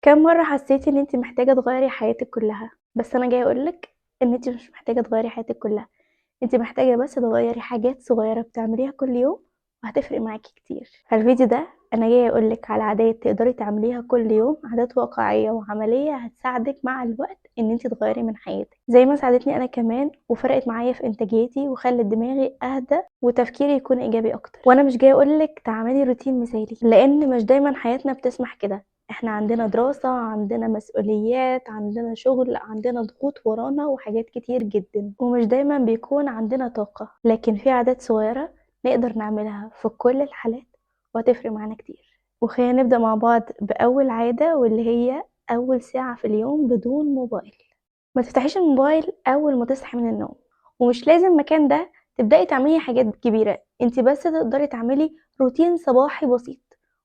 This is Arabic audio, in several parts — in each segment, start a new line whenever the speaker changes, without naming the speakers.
كم مرة حسيتي ان انت محتاجة تغيري حياتك كلها؟ بس انا جاية اقولك ان انت مش محتاجة تغيري حياتك كلها. انت محتاجة بس تغيري حاجات صغيرة بتعمليها كل يوم وهتفرق معاكي كتير. فالفيديو ده انا جاية اقولك على عادات تقدري تعمليها كل يوم، عادات واقعية وعملية هتساعدك مع الوقت ان انت تغيري من حياتك زي ما ساعدتني انا كمان، وفرقت معايا في انتاجيتي وخلت دماغي اهدى وتفكيري يكون ايجابي اكتر. وانا مش جاية اقولك تعملي روتين مثالي، لان مش دايما حياتنا بتسمح كده. احنا عندنا دراسة، عندنا مسؤوليات، عندنا شغل، عندنا ضغوط ورانا وحاجات كتير جدا، ومش دايما بيكون عندنا طاقة. لكن في عادات صغيرة نقدر نعملها في كل الحالات وهتفرق معانا كتير. وخلينا نبدأ مع بعض بأول عادة، واللي هي أول ساعة في اليوم بدون موبايل. ما تفتحيش الموبايل أول ما تصحي من النوم، ومش لازم مكان ده تبدأي تعملي حاجات كبيرة. انت بس تقدري تعملي روتين صباحي بسيط،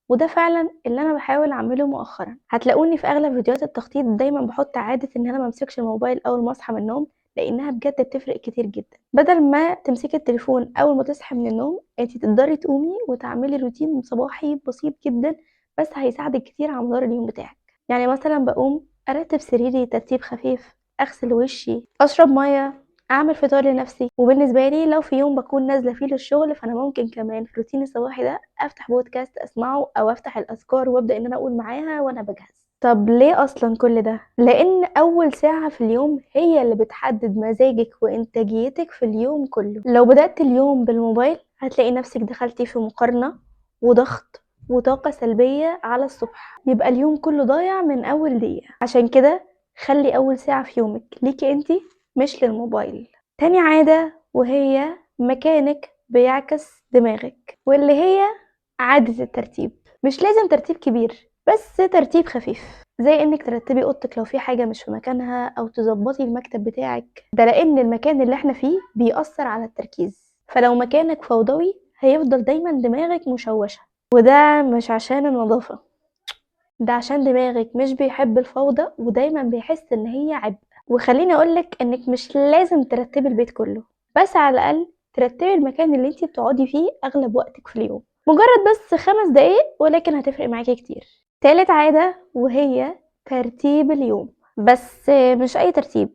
وده فعلا اللي انا بحاول اعمله مؤخرا. هتلاقوني في اغلب فيديوهات التخطيط دايما بحط عادة ان انا ممسكش الموبايل اول ما اصحى من النوم، لانها بجد بتفرق كتير جدا. بدل ما تمسكي التليفون اول ما تصحي من النوم، انت تقدري تقومي وتعملي روتين صباحي بسيط جدا، بس هيساعدك كتير على مدار اليوم بتاعك. يعني مثلا بقوم ارتب سريري ترتيب خفيف، اغسل وشي، اشرب ميه، اعمل فطار لنفسي. وبالنسبه لي لو في يوم بكون نازله فيه للشغل، فانا ممكن كمان في روتيني الصباحي ده افتح بودكاست اسمعه، او افتح الاذكار وابدا ان انا اقول معاها وانا بجهز. طب ليه اصلا كل ده؟ لان اول ساعه في اليوم هي اللي بتحدد مزاجك وانتاجيتك في اليوم كله. لو بدات اليوم بالموبايل هتلاقي نفسك دخلتي في مقارنه وضغط وطاقه سلبيه على الصبح، يبقى اليوم كله ضايع من اول دقيقه. عشان كده خلي اول ساعه في يومك ليكي انتي، مش للموبايل. تاني عادة وهي مكانك بيعكس دماغك، واللي هي عادة الترتيب. مش لازم ترتيب كبير، بس ترتيب خفيف، زي انك ترتبي اوضتك لو في حاجة مش في مكانها، او تظبطي المكتب بتاعك. ده لان المكان اللي احنا فيه بيأثر على التركيز. فلو مكانك فوضوي هيفضل دايما دماغك مشوشة، وده مش عشان النظافة، ده عشان دماغك مش بيحب الفوضى ودايما بيحس ان هي عبء. وخليني اقولك انك مش لازم ترتبي البيت كله، بس على الاقل ترتبي المكان اللي انتي بتقعدي فيه اغلب وقتك في اليوم. مجرد بس 5 دقايق، ولكن هتفرق معاكي كتير. تالت عادة وهي ترتيب اليوم، بس مش اي ترتيب،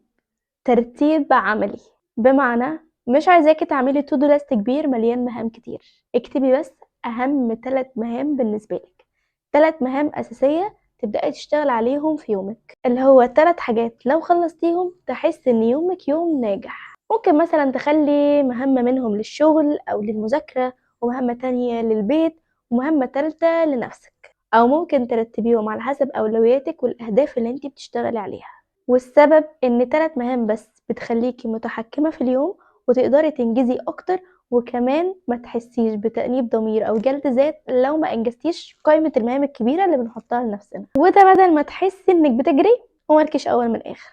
ترتيب عملي. بمعنى مش عايزاكي تعملي تو دو لاست كبير مليان مهام كتير. اكتبي بس اهم 3 مهام بالنسبة لك، 3 مهام اساسية تبدأي تشتغل عليهم في يومك، اللي هو 3 حاجات لو خلصتيهم تحس ان يومك يوم ناجح. ممكن مثلا تخلي مهمة منهم للشغل او للمذاكرة، ومهمة تانية للبيت، ومهمة تالتة لنفسك. او ممكن ترتبيهم على حسب اولوياتك والاهداف اللي انتي بتشتغلي عليها. والسبب ان 3 مهام بس بتخليكي متحكمة في اليوم، وتقدري تنجزي اكتر، وكمان ما تحسيش بتأنيب ضمير او جلد ذات لو ما انجزتيش قائمة المهام الكبيرة اللي بنحطها لنفسنا، وده بدل ما تحسي انك بتجري ومالكش اول من اخر.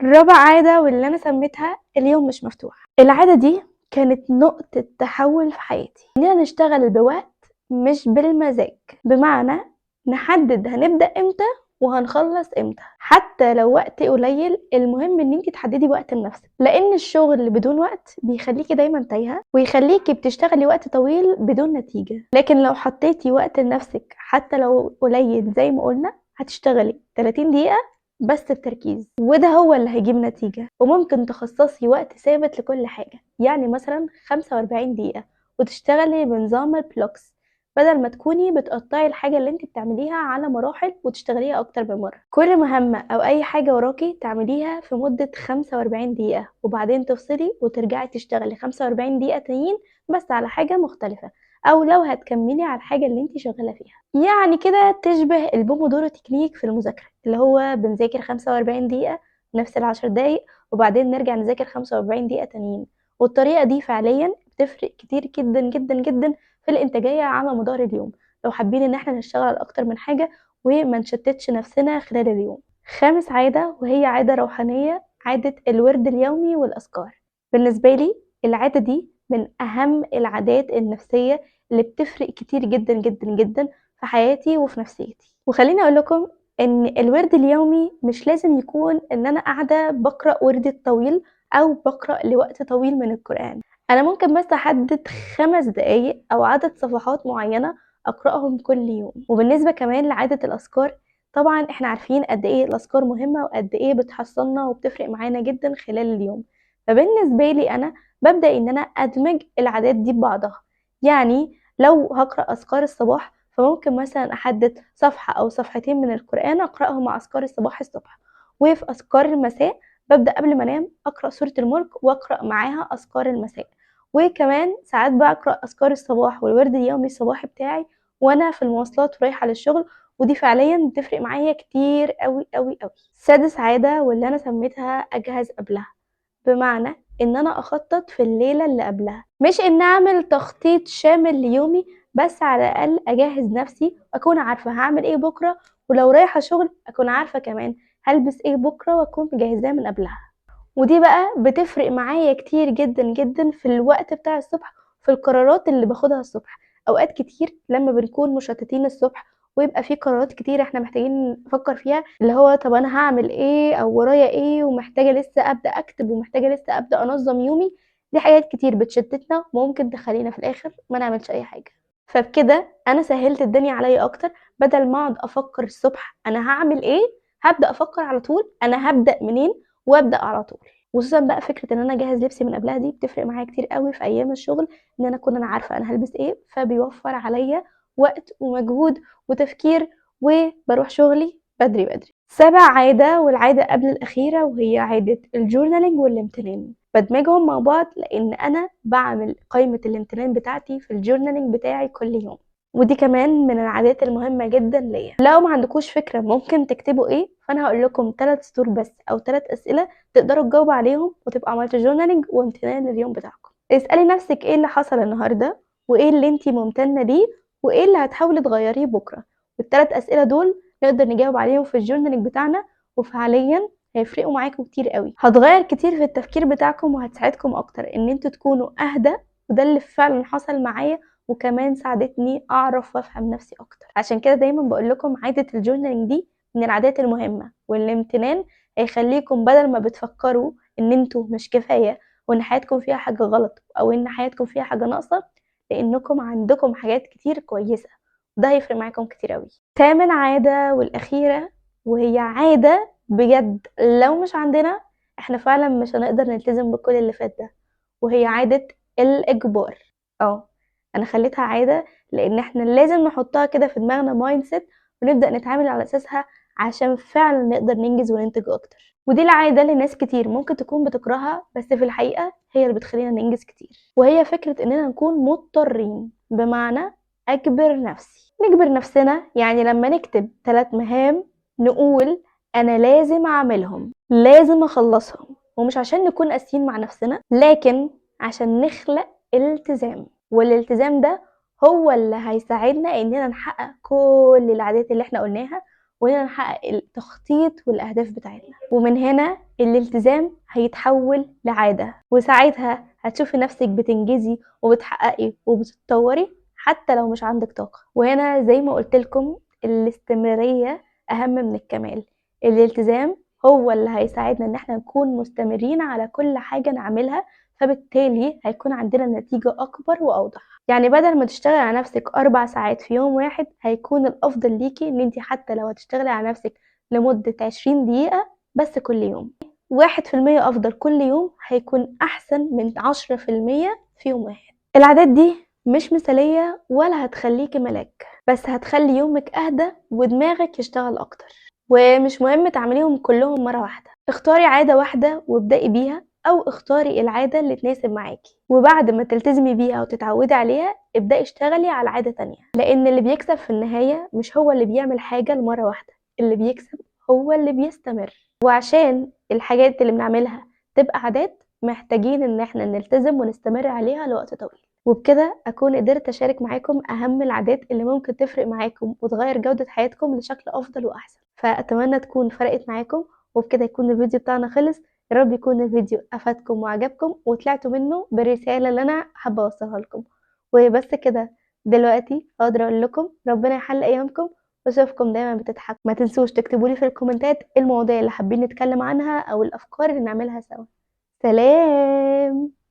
رابع عادة واللي انا سميتها اليوم مش مفتوح. العادة دي كانت نقطة تحول في حياتي، اننا نشتغل بوقت مش بالمزاج. بمعنى نحدد هنبدأ امتى وهنخلص امتى، حتى لو وقت قليل. المهم ان انتي تحددي وقت لنفسك، لان الشغل بدون وقت بيخليكي دايما تايهة، ويخليكي بتشتغلي وقت طويل بدون نتيجة. لكن لو حطيتي وقت لنفسك حتى لو قليل زي ما قلنا، هتشتغلي 30 دقيقة بس بتركيز، وده هو اللي هيجيب نتيجة. وممكن تخصصي وقت ثابت لكل حاجة، يعني مثلا 45 دقيقة، وتشتغلي بنظام البلوكس، بدل ما تكوني بتقطعي الحاجة اللي انت بتعمليها على مراحل وتشتغليها اكتر من مرة. كل مهمة او اي حاجة وراكي تعمليها في مدة 45 دقيقة، وبعدين تفصلي وترجعي تشتغلي 45 دقيقة تانيين بس على حاجة مختلفة، او لو هتكملي على الحاجة اللي انت شغالة فيها. يعني كده تشبه البومودورو تكنيك في المذاكرة، اللي هو بنذاكر 45 دقيقة نفس ال10 دقايق، وبعدين نرجع نذاكر 45 دقيقة تانيين. والطريقة دي فعليا بتفرق كتير جدا جدا جدا في الانتاجية على مدار اليوم، لو حابين ان احنا نشتغل اكتر من حاجة وما نشتتش نفسنا خلال اليوم. خامس عادة وهي عادة روحانية، عادة الورد اليومي والاذكار. بالنسبة لي العادة دي من اهم العادات النفسية اللي بتفرق كتير جدا جدا جدا في حياتي وفي نفسيتي. وخليني اقول لكم ان الورد اليومي مش لازم يكون ان انا قاعدة بقرأ ورد طويل او بقرأ لوقت طويل من القرآن. انا ممكن بس احدد 5 دقايق او عدد صفحات معينة اقرأهم كل يوم. وبالنسبة كمان لعادة الاذكار، طبعا احنا عارفين قد ايه الاذكار مهمة وقد ايه بتحصلنا وبتفرق معانا جدا خلال اليوم. فبالنسبة لي انا ببدأ ان انا ادمج العادات دي ببعضها. يعني لو هقرأ اذكار الصباح فممكن مثلا احدد صفحة او صفحتين من القرآن اقرأهم مع اذكار الصباح الصبح. وفي اذكار المساء ببدأ قبل ما انام اقرأ سورة الملك واقرأ معاها اذكار المساء. وكمان ساعات بقرأ اذكار الصباح والورد اليومي الصباحي بتاعي وانا في المواصلات ورايحة للشغل، ودي فعليا بتفرق معايا كتير قوي قوي قوي. سادس عادة واللي انا سميتها اجهز قبلها، بمعنى ان انا اخطط في الليلة اللي قبلها، مش ان اعمل تخطيط شامل ليومي، بس على الاقل اجهز نفسي واكون عارفة هعمل ايه بكرة، ولو رايحة شغل اكون عارفة كمان هلبس ايه بكرة واكون مجهزاه من قبلها. ودي بقى بتفرق معايا كتير جدا جدا في الوقت بتاع الصبح، في القرارات اللي باخدها الصبح. اوقات كتير لما بنكون مشتتين الصبح ويبقى في قرارات كتير احنا محتاجين نفكر فيها، اللي هو طب انا هعمل ايه او ورايا ايه ومحتاجة لسه ابدأ اكتب ومحتاجة لسه ابدأ انظم يومي، دي حاجات كتير بتشتتنا وممكن تخلينا في الاخر ما نعملش اي حاجة. فبكده انا سهلت الدنيا عليا اكتر، بدل ما اقعد افكر الصبح انا هعمل ايه، هبدأ افكر على طول انا هبدأ منين وابدأ على طول. وخصوصا بقى فكرة ان انا اجهز لبسي من قبلها دي بتفرق معايا كتير قوي في ايام الشغل، ان انا اكون عارفة انا هلبس ايه، فبيوفر عليا وقت ومجهود وتفكير وبروح شغلي بدري بدري. سابع عادة والعادة قبل الأخيرة وهي عادة الجورنالينج والامتنان، بدمجهم مع بعض لأن أنا بعمل قائمة الامتنان بتاعتي في الجورنالينج بتاعي كل يوم. ودي كمان من العادات المهمة جدا ليا. لو ما عندكوش فكرة ممكن تكتبوا ايه، فانا هقول لكم 3 سطور بس او 3 اسئلة تقدروا تجاوبوا عليهم وتبقى عملتوا جورنالينج وامتنان لليوم بتاعكم. اسألي نفسك ايه اللي حصل النهاردة، وايه اللي انتي ممتنة ليه، وايه اللي هتحاولي تغيريه بكرة. والثلاث اسئلة دول نقدر نجاوب عليهم في الجورنالينج بتاعنا، وفعليا هيفرقوا معاكم كتير قوي، هتغير كتير في التفكير بتاعكم وهتساعدكم اكتر ان انتوا تكونوا اهدى. وده اللي فعلا حصل معايا، وكمان ساعدتني اعرف وافهم نفسي اكتر. عشان كده دايما بقول لكم عادة الجورنالينج دي من العادات المهمة، والامتنان هيخليكم بدل ما بتفكروا ان انتوا مش كفاية وان حياتكم فيها حاجة غلط او ان حياتكم فيها حاجة ناقصة، لانكم عندكم حاجات كتير كويسة، وده هيفرق معاكم كتير قوي. تامن عادة والاخيرة وهي عادة بجد لو مش عندنا احنا فعلا مش هنقدر نلتزم بكل اللي فات ده، وهي عادة الاجبار. اه انا خليتها عادة لان احنا لازم نحطها كده في دماغنا مايند سيت ونبدأ نتعامل على اساسها عشان فعلا نقدر ننجز وننتج اكتر. ودي العادة اللي ناس كتير ممكن تكون بتكرهها، بس في الحقيقة هي اللي بتخلينا ننجز كتير، وهي فكرة اننا نكون مضطرين. بمعنى اجبر نفسي، نجبر نفسنا يعني لما نكتب 3 مهام نقول انا لازم اعملهم، لازم اخلصهم، ومش عشان نكون قاسيين مع نفسنا لكن عشان نخلق الالتزام. والالتزام ده هو اللي هيساعدنا اننا نحقق كل العادات اللي احنا قلناها، واننا نحقق التخطيط والاهداف بتاعتنا. ومن هنا الالتزام هيتحول لعادة، وساعتها هتشوفي نفسك بتنجزي وبتحققي وبتتطوري حتى لو مش عندك طاقة. وهنا زي ما قلت لكم الاستمرارية اهم من الكمال. الالتزام هو اللي هيساعدنا ان احنا نكون مستمرين على كل حاجة نعملها، فبالتالي هيكون عندنا نتيجة أكبر وأوضح. يعني بدل ما تشتغلي على نفسك 4 ساعات في يوم واحد، هيكون الأفضل ليكي إن انتي حتى لو هتشتغلي على نفسك لمدة 20 دقيقة بس كل يوم. 1% أفضل كل يوم هيكون أحسن من 10% في يوم واحد. العادات دي مش مثالية ولا هتخليكي ملاك، بس هتخلي يومك أهدى ودماغك يشتغل أكتر. ومش مهم تعمليهم كلهم مرة واحدة، اختاري عادة واحدة وابدأي بيها، او اختاري العادة اللي تناسب معاكي، وبعد ما تلتزمي بيها وتتعودي عليها ابدأي اشتغلي على عادة تانية. لان اللي بيكسب في النهاية مش هو اللي بيعمل حاجة لمرة واحدة، اللي بيكسب هو اللي بيستمر. وعشان الحاجات اللي بنعملها تبقى عادات محتاجين ان احنا نلتزم ونستمر عليها لوقت طويل. وبكده اكون قدرت اشارك معاكم اهم العادات اللي ممكن تفرق معاكم وتغير جودة حياتكم لشكل افضل واحسن. فاتمنى تكون فرقت معاكم، وبكده يكون الفيديو بتاعنا خلص. يا رب يكون الفيديو افادكم وعجبكم وطلعتوا منه بالرسالة اللي انا حابة اوصلها لكم. وبس كده، دلوقتي اقدر اقول لكم ربنا يحل ايامكم واشوفكم دايما بتضحكوا. ما تنسوش تكتبوا لي في الكومنتات المواضيع اللي حابين نتكلم عنها او الافكار اللي نعملها سوا. سلام.